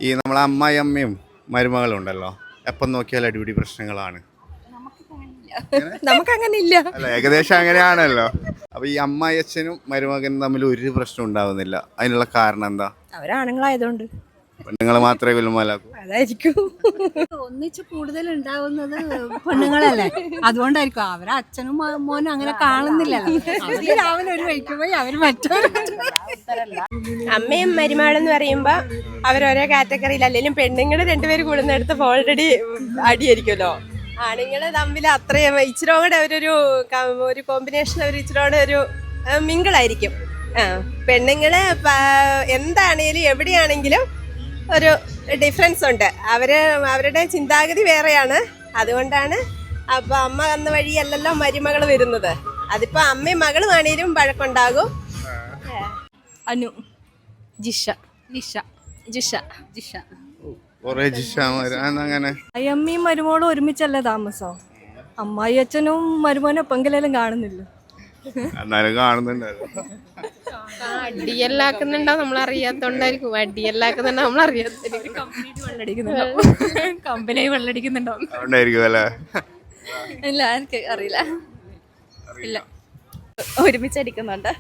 ഈ നമ്മളെ അമ്മായി അമ്മയും മരുമകളും ഉണ്ടല്ലോ, എപ്പം നോക്കിയാലും അടിപിടി പ്രശ്നങ്ങളാണ്. നമുക്കങ്ങനെ ഇല്ല. അല്ല, ഏകദേശം അങ്ങനെയാണല്ലോ. അപ്പൊ ഈ അമ്മായി അച്ഛനും മരുമകനും തമ്മിൽ ഒരു പ്രശ്നം ഉണ്ടാവുന്നില്ല, അതിനുള്ള കാരണം എന്താ? അവരാണുങ്ങളായതുകൊണ്ട്. പെണ്ണുങ്ങളെ മാത്രമേ കുലുമാലാക്കൂ. അതായിരിക്കും. ഒന്നിച്ച് കൂടുതൽ ഉണ്ടാവുന്നത് പെണ്ണുങ്ങളല്ലേ, അതുകൊണ്ടായിരിക്കും. അവരെ അച്ഛനും മോനും അങ്ങനെ കാണുന്നില്ലല്ലോ. അവര് രാവിലെ ഒരു വഴിക്ക് പോയി അവര് മറ്റൊരു. അമ്മയും മരുമകളെന്ന് പറയുമ്പോ അവരോരോ കാറ്റഗറിയിൽ അല്ലെങ്കിലും പെണ്ണുങ്ങൾ രണ്ടുപേര് കൂടുന്നിടത്ത് ഓൾറെഡി അടിയായിരിക്കുമല്ലോ. ആണുങ്ങള് തമ്മിൽ അത്രയും ഇച്ചിരി കൂടെ ഒരു കോമ്പിനേഷൻ ഇച്ചിരി കൂടെ ഒരു മിങ്കിളായിരിക്കും. പെണ്ണുങ്ങള് എന്താണേലും എവിടെയാണെങ്കിലും ഒരു ഡിഫറൻസ് ഉണ്ട്. അവരുടെ ചിന്താഗതി വേറെയാണ്. അതുകൊണ്ടാണ് അപ്പൊ അമ്മ വന്ന വഴിയല്ലല്ലോ മരുമകൾ വരുന്നത്. അതിപ്പോ അമ്മയും മകളും ആണേലും വഴക്കുണ്ടാകും. അനു, ജിഷ ലിഷ, ജിഷ ജിഷ. കൊറേ ജിഷാമാര് അങ്ങനെ. അമ്മയും മരുമോളും ഒരുമിച്ചല്ലേ താമസം. അമ്മായി അച്ഛനും മരുമോനും എപ്പെങ്കിലും കാണുന്നില്ല. എന്നാലും കാണുന്നുണ്ടല്ലോ. അടിയെല്ലാക്കുന്നുണ്ടോ നമ്മളറിയാത്തോണ്ടായിരിക്കും. അടിയെല്ലാക്കുന്നുണ്ടോ നമ്മളറിയാത്ത കമ്പനി വെള്ളടിക്കുന്നുണ്ടോ അതുകൊണ്ടായിരിക്കും അല്ലേ? ഇല്ല, എനിക്ക് അറിയില്ല. ഇല്ല, ഒരുമിച്ചടിക്കുന്നുണ്ട്.